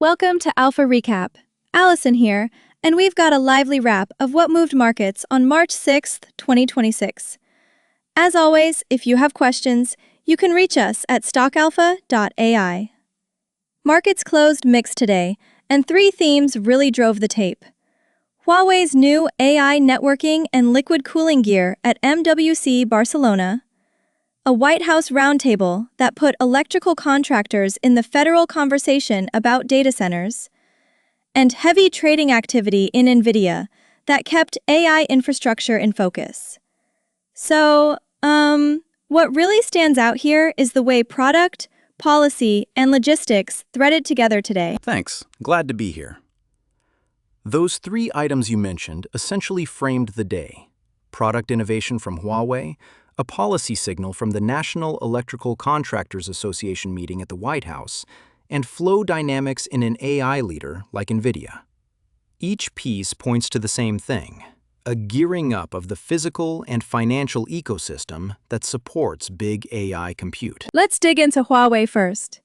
Welcome to Alpha Recap. Allison here, and we've got a lively wrap of what moved markets on March 6th, 2026. As always, if you have questions, you can reach us at stockalpha.ai. Markets closed mixed today, and three themes really drove the tape. Huawei's new AI networking and liquid cooling gear at MWC Barcelona, a White House roundtable that put electrical contractors in the federal conversation about data centers, and heavy trading activity in Nvidia that kept AI infrastructure in focus. So, what really stands out here is the way product, policy, and logistics threaded together today. Thanks. Glad to be here. Those three items you mentioned essentially framed the day. Product innovation from Huawei, a policy signal from the National Electrical Contractors Association meeting at the White House, and flow dynamics in an AI leader like Nvidia. Each piece points to the same thing, a gearing up of the physical and financial ecosystem that supports big AI compute. Let's dig into Huawei first.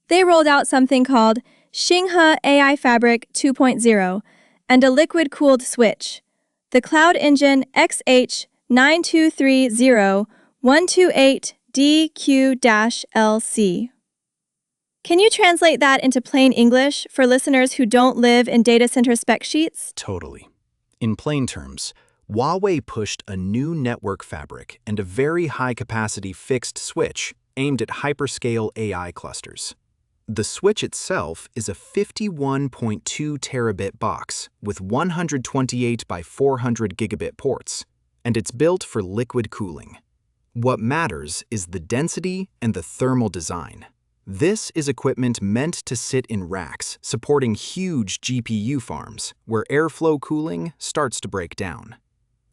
They rolled out something called Xinghe AI Fabric 2.0 and a liquid-cooled switch, the Cloud Engine XH9230128DQ-LC. Can you translate that into plain English for listeners who don't live in data center spec sheets? Totally. In plain terms, Huawei pushed a new network fabric and a very high-capacity fixed switch aimed at hyperscale AI clusters. The switch itself is a 51.2 terabit box with 128 by 400 gigabit ports, and it's built for liquid cooling. What matters is the density and the thermal design. This is equipment meant to sit in racks, supporting huge GPU farms, where airflow cooling starts to break down.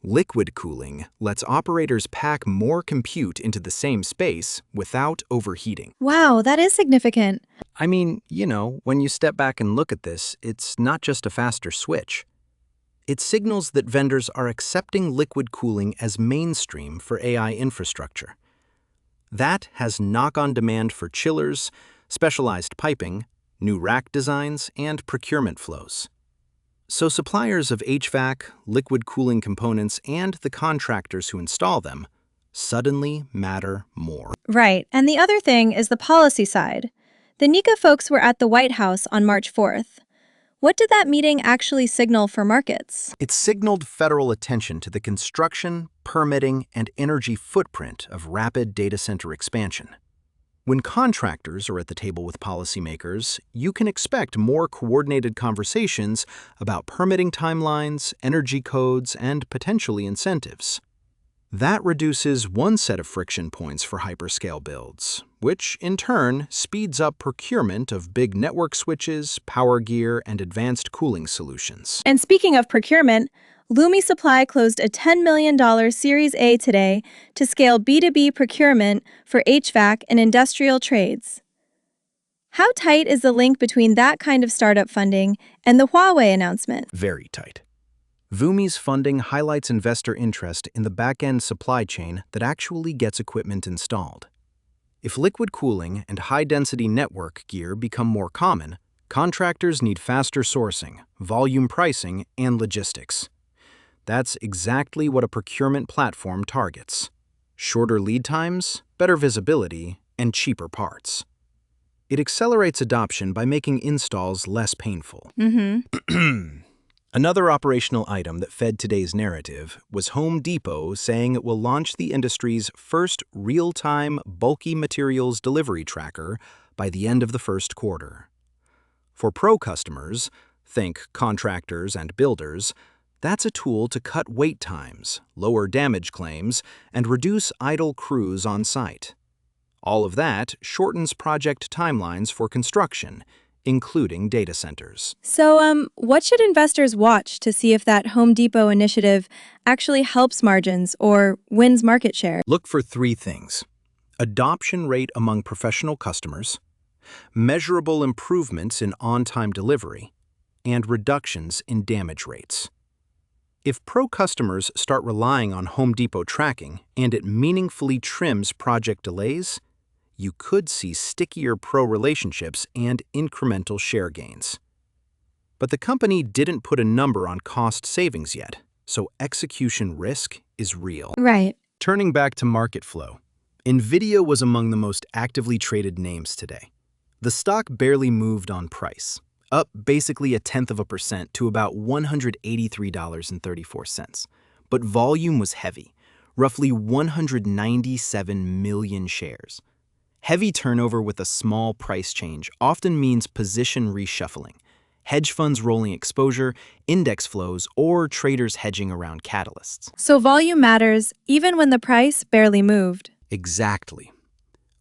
Liquid cooling lets operators pack more compute into the same space without overheating. Wow, that is significant. I mean, when you step back and look at this, it's not just a faster switch. It signals that vendors are accepting liquid cooling as mainstream for AI infrastructure. That has knock-on demand for chillers, specialized piping, new rack designs, and procurement flows. So suppliers of HVAC, liquid cooling components, and the contractors who install them suddenly matter more. Right, and the other thing is the policy side. The NECA folks were at the White House on March 4th. What did that meeting actually signal for markets? It signaled federal attention to the construction, permitting, and energy footprint of rapid data center expansion. When contractors are at the table with policymakers, you can expect more coordinated conversations about permitting timelines, energy codes, and potentially incentives. That reduces one set of friction points for hyperscale builds, which in turn speeds up procurement of big network switches, power gear, and advanced cooling solutions. And speaking of procurement, Lumi Supply closed a $10 million Series A today to scale B2B procurement for HVAC and industrial trades. How tight is the link between that kind of startup funding and the Huawei announcement? Very tight. Lumi's funding highlights investor interest in the back-end supply chain that actually gets equipment installed. If liquid cooling and high-density network gear become more common, contractors need faster sourcing, volume pricing, and logistics. That's exactly what a procurement platform targets: shorter lead times, better visibility, and cheaper parts. It accelerates adoption by making installs less painful. Another operational item that fed today's narrative was Home Depot saying it will launch the industry's first real-time bulky materials delivery tracker by the end of the first quarter. For pro customers, think contractors and builders, that's a tool to cut wait times, lower damage claims, and reduce idle crews on site. All of that shortens project timelines for construction, including data centers. So, what should investors watch to see if that Home Depot initiative actually helps margins or wins market share? Look for three things: adoption rate among professional customers, measurable improvements in on-time delivery, and reductions in damage rates. If pro customers start relying on Home Depot tracking and it meaningfully trims project delays, you could see stickier pro relationships and incremental share gains. But the company didn't put a number on cost savings yet, so execution risk is real. Right. Turning back to market flow, Nvidia was among the most actively traded names today. The stock barely moved on price, up basically 0.1% to about $183.34. But volume was heavy, roughly 197 million shares. Heavy turnover with a small price change often means position reshuffling, hedge funds rolling exposure, index flows, or traders hedging around catalysts. So volume matters even when the price barely moved. Exactly.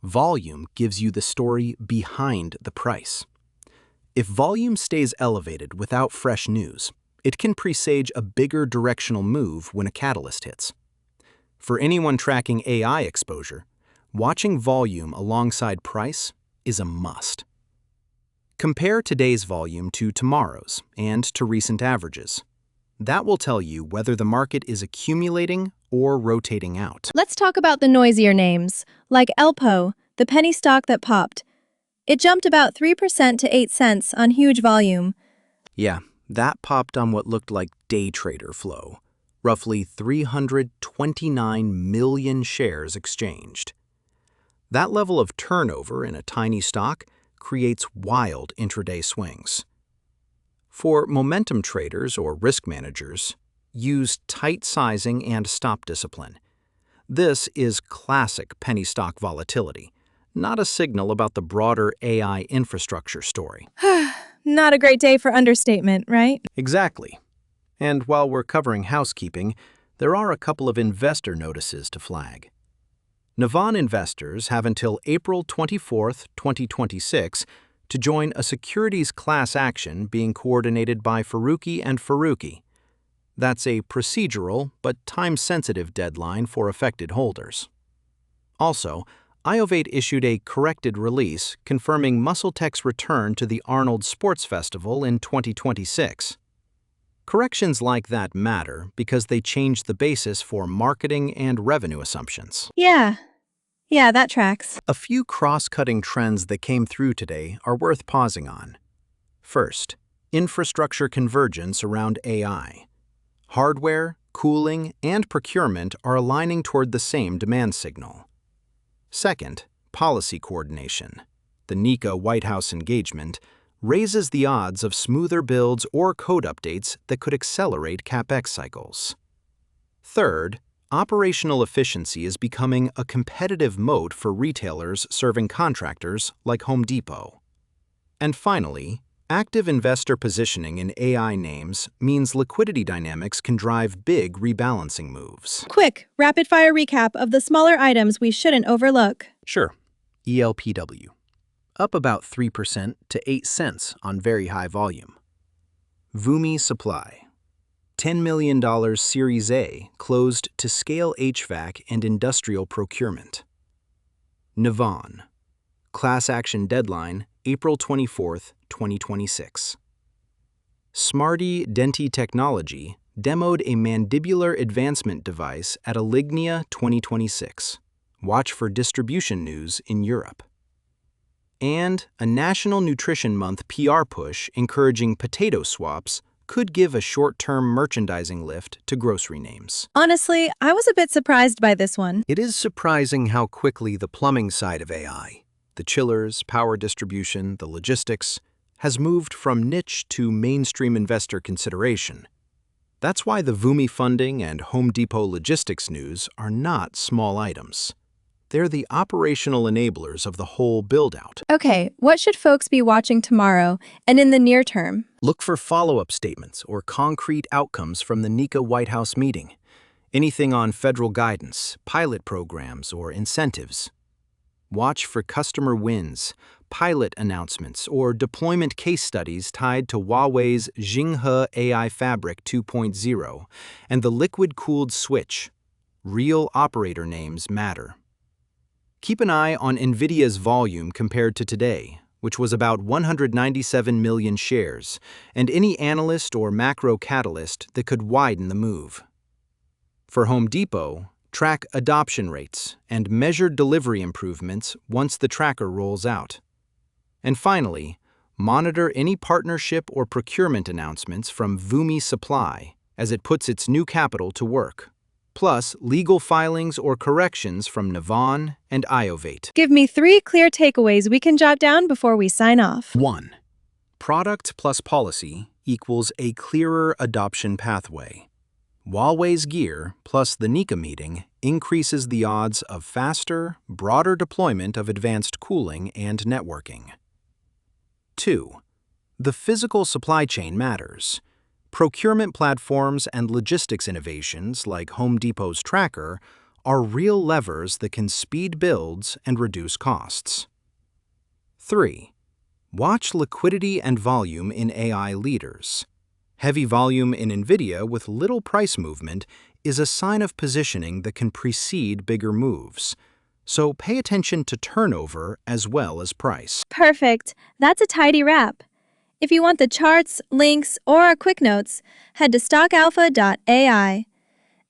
Volume gives you the story behind the price. If volume stays elevated without fresh news, it can presage a bigger directional move when a catalyst hits. For anyone tracking AI exposure, watching volume alongside price is a must. Compare today's volume to tomorrow's and to recent averages. That will tell you whether the market is accumulating or rotating out. Let's talk about the noisier names, like Elpo, the penny stock that popped. It jumped about 3% to 8 cents on huge volume. Yeah, that popped on what looked like day trader flow. Roughly 329 million shares exchanged. That level of turnover in a tiny stock creates wild intraday swings. For momentum traders or risk managers, use tight sizing and stop discipline. This is classic penny stock volatility, not a signal about the broader AI infrastructure story. Not a great day for understatement, right? Exactly. And while we're covering housekeeping, there are a couple of investor notices to flag. Navan investors have until April 24, 2026 to join a securities class action being coordinated by Faruqi and Faruqi. That's a procedural but time-sensitive deadline for affected holders. Also, Iovate issued a corrected release confirming MuscleTech's return to the Arnold Sports Festival in 2026. Corrections like that matter because they change the basis for marketing and revenue assumptions. Yeah, that tracks. A few cross-cutting trends that came through today are worth pausing on. First, infrastructure convergence around AI. Hardware, cooling, and procurement are aligning toward the same demand signal. Second, policy coordination. The NECA White House engagement raises the odds of smoother builds or code updates that could accelerate CapEx cycles. Third, operational efficiency is becoming a competitive moat for retailers serving contractors like Home Depot. And finally, active investor positioning in AI names means liquidity dynamics can drive big rebalancing moves. Quick, rapid-fire recap of the smaller items we shouldn't overlook. Sure. ELPW. Up about 3% to 8 cents on very high volume. Vumi Supply. $10 million Series A closed to scale HVAC and industrial procurement. Navan. Class action deadline, April 24, 2026. Smarty Denti Technology demoed a mandibular advancement device at Alignia 2026. Watch for distribution news in Europe. And a National Nutrition Month PR push encouraging potato swaps could give a short-term merchandising lift to grocery names. Honestly, I was a bit surprised by this one. It is surprising how quickly the plumbing side of AI, the chillers, power distribution, the logistics, has moved from niche to mainstream investor consideration. That's why the Vumi funding and Home Depot logistics news are not small items. They're the operational enablers of the whole build-out. Okay, what should folks be watching tomorrow and in the near term? Look for follow-up statements or concrete outcomes from the NECA White House meeting. Anything on federal guidance, pilot programs, or incentives. Watch for customer wins, pilot announcements, or deployment case studies tied to Huawei's Jinghe AI Fabric 2.0 and the liquid-cooled switch. Real operator names matter. Keep an eye on Nvidia's volume compared to today, which was about 197 million shares, and any analyst or macro catalyst that could widen the move. For Home Depot, Track adoption rates and measure delivery improvements once the tracker rolls out. And finally, monitor any partnership or procurement announcements from Vumi Supply as it puts its new capital to work, plus legal filings or corrections from Navan and Iovate. Give me 3 clear takeaways we can jot down before we sign off. 1. Product plus policy equals a clearer adoption pathway. Huawei's gear plus the NECA meeting increases the odds of faster, broader deployment of advanced cooling and networking. 2. The physical supply chain matters. Procurement platforms and logistics innovations like Home Depot's tracker are real levers that can speed builds and reduce costs. 3. Watch liquidity and volume in AI leaders. Heavy volume in Nvidia with little price movement is a sign of positioning that can precede bigger moves. So pay attention to turnover as well as price. Perfect. That's a tidy wrap. If you want the charts, links, or our quick notes, head to stockalpha.ai.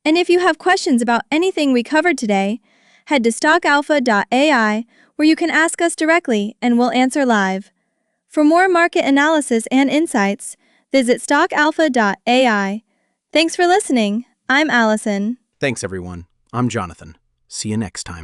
And if you have questions about anything we covered today, head to stockalpha.ai, where you can ask us directly and we'll answer live. For more market analysis and insights, visit stockalpha.ai. Thanks for listening. I'm Allison. Thanks, everyone. I'm Jonathan. See you next time.